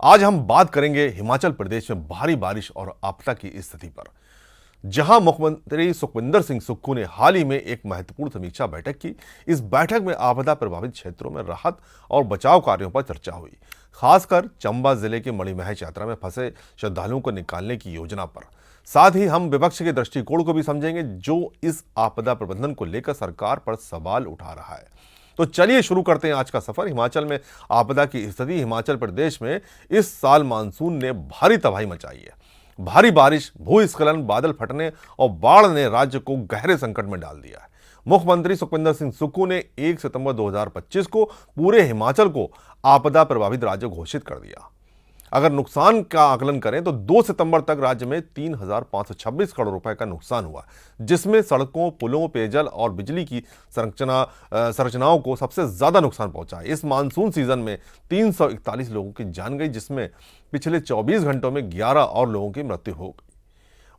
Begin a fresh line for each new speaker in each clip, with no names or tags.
आज हम बात करेंगे हिमाचल प्रदेश में भारी बारिश और आपदा की स्थिति पर, जहां मुख्यमंत्री सुखविंदर सिंह सुक्खू ने हाल ही में एक महत्वपूर्ण समीक्षा बैठक की। इस बैठक में आपदा प्रभावित क्षेत्रों में राहत और बचाव कार्यों पर चर्चा हुई, खासकर चंबा जिले के मणिमहेश यात्रा में फंसे श्रद्धालुओं को निकालने की योजना पर। साथ ही हम विपक्ष के दृष्टिकोण को भी समझेंगे, जो इस आपदा प्रबंधन को लेकर सरकार पर सवाल उठा रहा है। तो चलिए शुरू करते हैं आज का सफर। हिमाचल में आपदा की स्थिति। हिमाचल प्रदेश में इस साल मानसून ने भारी तबाही मचाई है। भारी बारिश, भूस्खलन, बादल फटने और बाढ़ ने राज्य को गहरे संकट में डाल दिया है। मुख्यमंत्री सुखविंदर सिंह सुक्खू ने 1 सितंबर 2025 को पूरे हिमाचल को आपदा प्रभावित राज्य घोषित कर दिया। अगर नुकसान का आकलन करें तो 2 सितंबर तक राज्य में 3,526 करोड़ रुपए का नुकसान हुआ, जिसमें सड़कों, पुलों, पेयजल और बिजली की संरचनाओं को सबसे ज्यादा नुकसान पहुंचा है। इस मानसून सीजन में 341 लोगों की जान गई, जिसमें पिछले 24 घंटों में 11 और लोगों की मृत्यु हो गई।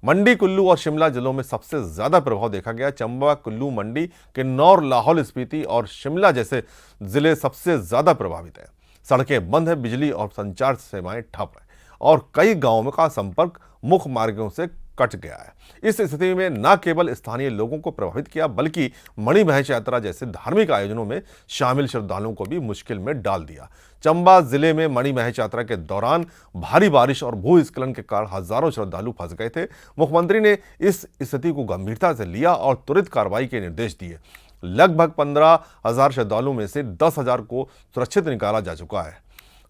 मंडी, कुल्लू और शिमला जिलों में सबसे ज्यादा प्रभाव देखा गया। चंबा, कुल्लू, मंडी, किन्नौर, लाहौल स्पीति और शिमला जैसे जिले सबसे ज्यादा प्रभावित हैं। सड़कें बंद है, बिजली और संचार सेवाएं ठप है और कई गांवों का संपर्क मुख्य मार्गों से कट गया है। इस स्थिति में न केवल स्थानीय लोगों को प्रभावित किया, बल्कि मणिमहेश यात्रा जैसे धार्मिक आयोजनों में शामिल श्रद्धालुओं को भी मुश्किल में डाल दिया। चंबा जिले में मणिमहेश यात्रा के दौरान भारी बारिश और भूस्खलन के कारण हजारों श्रद्धालु फंस गए थे। मुख्यमंत्री ने इस स्थिति को गंभीरता से लिया और त्वरित कार्रवाई के निर्देश दिए। लगभग 15,000 श्रद्धालुओं में से 10,000 को सुरक्षित निकाला जा चुका है।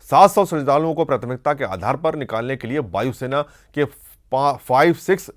700 श्रद्धालुओं को प्राथमिकता के आधार पर निकालने के लिए वायुसेना के 5-6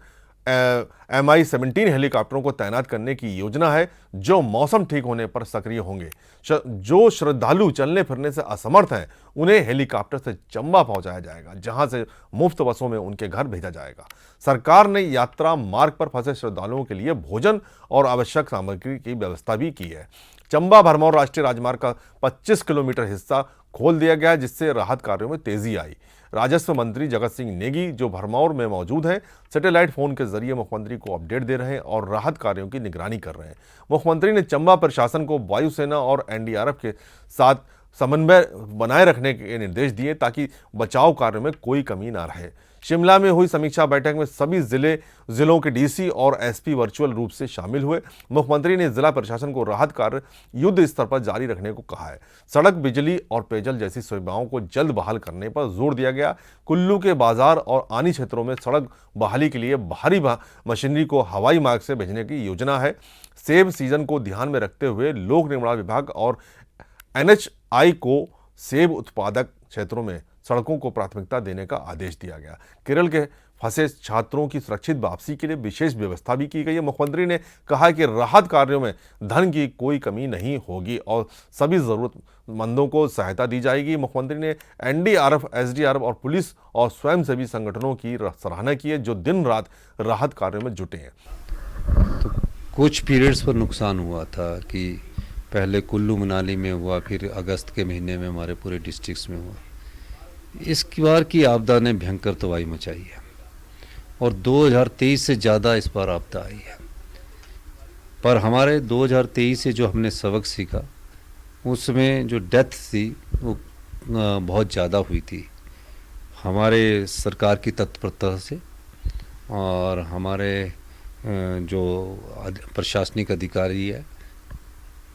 MI-17 हेलीकॉप्टरों को तैनात करने की योजना है, जो मौसम ठीक होने पर सक्रिय होंगे। जो श्रद्धालु चलने फिरने से असमर्थ हैं, उन्हें हेलीकॉप्टर से चंबा पहुंचाया जाएगा, जहां से मुफ्त बसों में उनके घर भेजा जाएगा। सरकार ने यात्रा मार्ग पर फंसे श्रद्धालुओं के लिए भोजन और आवश्यक सामग्री की व्यवस्था भी की है। चंबा भरमौर राष्ट्रीय राजमार्ग का 25 किलोमीटर हिस्सा खोल दिया गया, जिससे राहत कार्यों में तेजी आई। राजस्व मंत्री जगत सिंह नेगी, जो भरमौर में मौजूद हैं, सैटेलाइट फोन के जरिए मुख्यमंत्री को अपडेट दे रहे हैं और राहत कार्यों की निगरानी कर रहे हैं। मुख्यमंत्री ने चंबा प्रशासन को वायुसेना और NDRF के साथ समन्वय बनाए रखने के निर्देश दिए, ताकि बचाव कार्यों में कोई कमी ना रहे। शिमला में हुई समीक्षा बैठक में सभी जिलों के DC और SP वर्चुअल रूप से शामिल हुए। मुख्यमंत्री ने जिला प्रशासन को राहत कार्य युद्ध स्तर पर जारी रखने को कहा है। सड़क, बिजली और पेयजल जैसी सुविधाओं को जल्द बहाल करने पर जोर दिया गया। कुल्लू के बाजार और आनी क्षेत्रों में सड़क बहाली के लिए भारी मशीनरी को हवाई मार्ग से भेजने की योजना है। सेब सीजन को ध्यान में रखते हुए लोक निर्माण विभाग और NHI को सेब उत्पादक क्षेत्रों में सड़कों को प्राथमिकता देने का आदेश दिया गया। केरल के फंसे छात्रों की सुरक्षित वापसी के लिए विशेष व्यवस्था भी की गई है। मुख्यमंत्री ने कहा कि राहत कार्यों में धन की कोई कमी नहीं होगी और सभी जरूरतमंदों को सहायता दी जाएगी। मुख्यमंत्री ने NDRF, SDRF और पुलिस और स्वयंसेवी संगठनों की सराहना की है, जो दिन रात राहत कार्यों में जुटे हैं।
तो कुछ पीरियड्स पर नुकसान हुआ था कि पहले कुल्लू मनाली में हुआ, फिर अगस्त के महीने में हमारे पूरे डिस्ट्रिक्ट्स में हुआ। इस बार की आपदा ने भयंकर तबाही मचाई है और 2023 से ज़्यादा इस बार आपदा आई है। पर हमारे 2023 से जो हमने सबक सीखा, उसमें जो डेथ थी वो बहुत ज़्यादा हुई थी। हमारे सरकार की तत्परता से और हमारे जो प्रशासनिक अधिकारी है,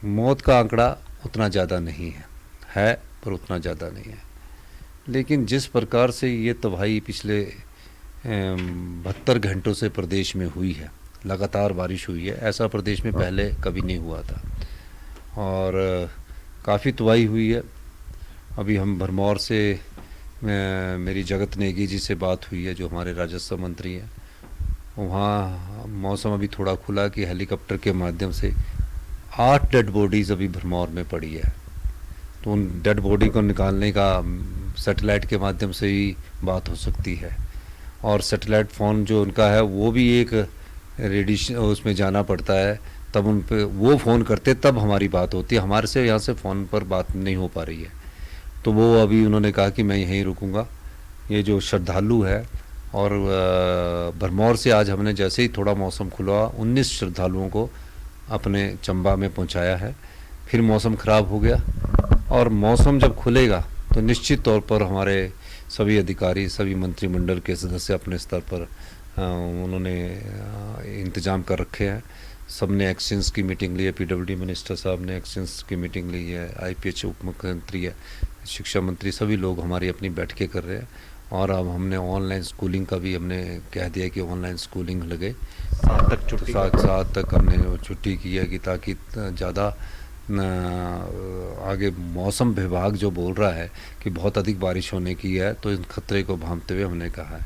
मौत का आंकड़ा उतना ज़्यादा नहीं है पर उतना ज़्यादा नहीं है। लेकिन जिस प्रकार से ये तबाही पिछले 72 घंटों से प्रदेश में हुई है, लगातार बारिश हुई है, ऐसा प्रदेश में पहले कभी नहीं हुआ था और काफ़ी तबाही हुई है। अभी हम भरमौर से मेरी जगत नेगी जी से बात हुई है, जो हमारे राजस्व मंत्री हैं। वहाँ मौसम अभी थोड़ा खुला कि हेलीकॉप्टर के माध्यम से 8 डेड बॉडीज़ अभी भरमौर में पड़ी है, तो उन डेड बॉडी को निकालने का सैटेलाइट के माध्यम से ही बात हो सकती है। और सैटेलाइट फ़ोन जो उनका है, वो भी एक रेडिएशन उसमें जाना पड़ता है, तब उन पे वो फ़ोन करते तब हमारी बात होती है। हमारे से यहाँ से फ़ोन पर बात नहीं हो पा रही है, तो वो अभी उन्होंने कहा कि मैं यहीं रुकूँगा। ये जो श्रद्धालु है, और भरमौर से आज हमने जैसे ही थोड़ा मौसम खुला 19 श्रद्धालुओं को अपने चंबा में पहुँचाया है। फिर मौसम ख़राब हो गया और मौसम जब खुलेगा तो निश्चित तौर पर हमारे सभी अधिकारी, सभी मंत्रिमंडल के सदस्य अपने स्तर पर उन्होंने इंतजाम कर रखे हैं। सबने एक्सचेंज की मीटिंग ली है, पीडब्ल्यूडी मिनिस्टर साहब ने एक्सचेंज की मीटिंग ली है, आईपीएच उप मुख्यमंत्री है, शिक्षा मंत्री, सभी लोग हमारी अपनी बैठकें कर रहे हैं। और अब हमने ऑनलाइन स्कूलिंग का भी हमने कह दिया कि ऑनलाइन स्कूलिंग लगे। 7 तक हमने छुट्टी की है कि ताकि ज़्यादा आगे मौसम विभाग जो बोल रहा है कि बहुत अधिक बारिश होने की है, तो इन खतरे को भांपते हुए हमने कहा है।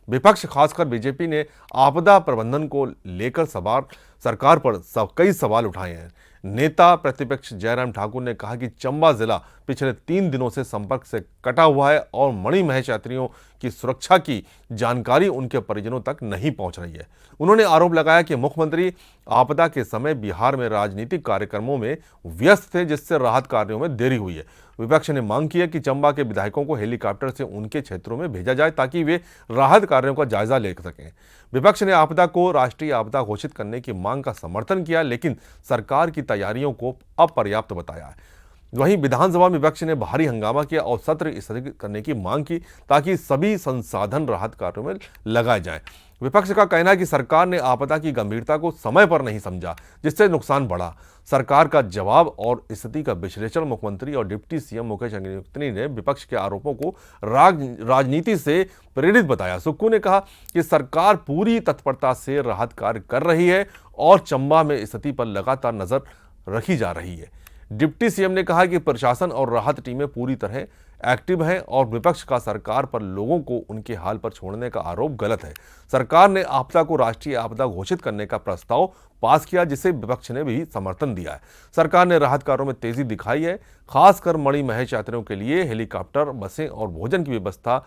विपक्ष खासकर बीजेपी ने आपदा प्रबंधन को लेकर सरकार पर कई सवाल उठाए हैं। नेता प्रतिपक्ष जयराम ठाकुर ने कहा कि चंबा जिला पिछले 3 दिनों से संपर्क से कटा हुआ है और मणिमहेश यात्रियों की सुरक्षा की जानकारी उनके परिजनों तक नहीं पहुंच रही है। उन्होंने आरोप लगाया कि मुख्यमंत्री आपदा के समय बिहार में राजनीतिक कार्यक्रमों में व्यस्त थे, जिससे राहत कार्यों में देरी हुई है। विपक्ष ने मांग की है कि चंबा के विधायकों को हेलीकॉप्टर से उनके क्षेत्रों में भेजा जाए ताकि वे राहत कार्यों का जायजा ले सकें। विपक्ष ने आपदा को राष्ट्रीय आपदा घोषित करने की मांग का समर्थन किया, लेकिन सरकार की तैयारियों को अपर्याप्त बताया है। वहीं विधानसभा में विपक्ष ने भारी हंगामा किया और सत्र स्थगित करने की मांग की ताकि सभी संसाधन राहत कार्यों में लगाए जाएं। विपक्ष का कहना है कि सरकार ने आपदा की गंभीरता को समय पर नहीं समझा, जिससे नुकसान बढ़ा। सरकार का जवाब और स्थिति का विश्लेषण मुख्यमंत्री और डिप्टी सीएम मुकेश अग्निहोत्री ने विपक्ष के आरोपों को राजनीति से प्रेरित बताया। सुक्खू ने कहा कि सरकार पूरी तत्परता से राहत कार्य कर रही है और चंबा में स्थिति पर लगातार नजर रखी जा रही है। डिप्टी सीएम ने कहा कि प्रशासन और राहत टीमें पूरी तरह एक्टिव हैं और विपक्ष का सरकार पर लोगों को उनके हाल पर छोड़ने का आरोप गलत है। सरकार ने आपदा को राष्ट्रीय आपदा घोषित करने का प्रस्ताव पास किया, जिसे विपक्ष ने भी समर्थन दिया है। सरकार ने राहत कार्यों में तेजी दिखाई है, खासकर मणिमहेश यात्रियों के लिए हेलीकॉप्टर, बसें और भोजन की व्यवस्था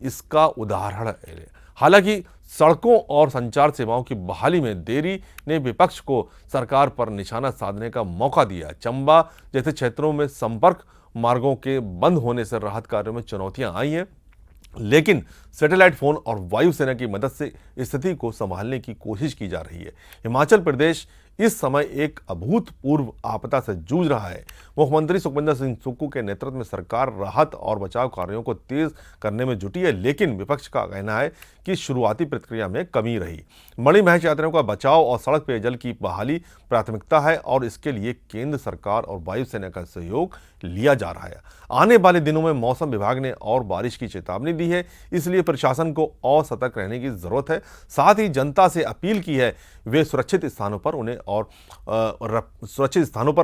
इसका उदाहरण है। हालांकि सड़कों और संचार सेवाओं की बहाली में देरी ने विपक्ष को सरकार पर निशाना साधने का मौका दिया। चंबा जैसे क्षेत्रों में संपर्क मार्गों के बंद होने से राहत कार्यों में चुनौतियां आई हैं, लेकिन सैटेलाइट फोन और वायुसेना की मदद से स्थिति को संभालने की कोशिश की जा रही है। हिमाचल प्रदेश इस समय एक अभूतपूर्व आपदा से जूझ रहा है। मुख्यमंत्री सुखविंदर सिंह सुक्खू के नेतृत्व में सरकार राहत और बचाव कार्यों को तेज करने में जुटी है, लेकिन विपक्ष का कहना है कि शुरुआती प्रतिक्रिया में कमी रही। मणिमहेश यात्रियों का बचाव और सड़क पेयजल की बहाली प्राथमिकता है और इसके लिए केंद्र सरकार और वायुसेना का सहयोग लिया जा रहा है। आने वाले दिनों में मौसम विभाग ने और बारिश की चेतावनी दी है, इसलिए प्रशासन को और सतर्क रहने की जरूरत है। साथ ही जनता से अपील की है वे सुरक्षित स्थानों पर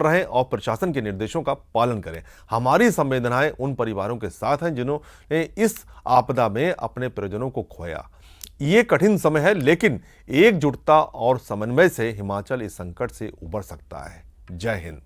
रहें और प्रशासन के निर्देशों का पालन करें। हमारी संवेदनाएं उन परिवारों के साथ हैं जिन्होंने इस आपदा में अपने परिजनों को खोया। ये कठिन समय है, लेकिन एकजुटता और समन्वय से हिमाचल इस संकट से उबर सकता है। जय हिंद।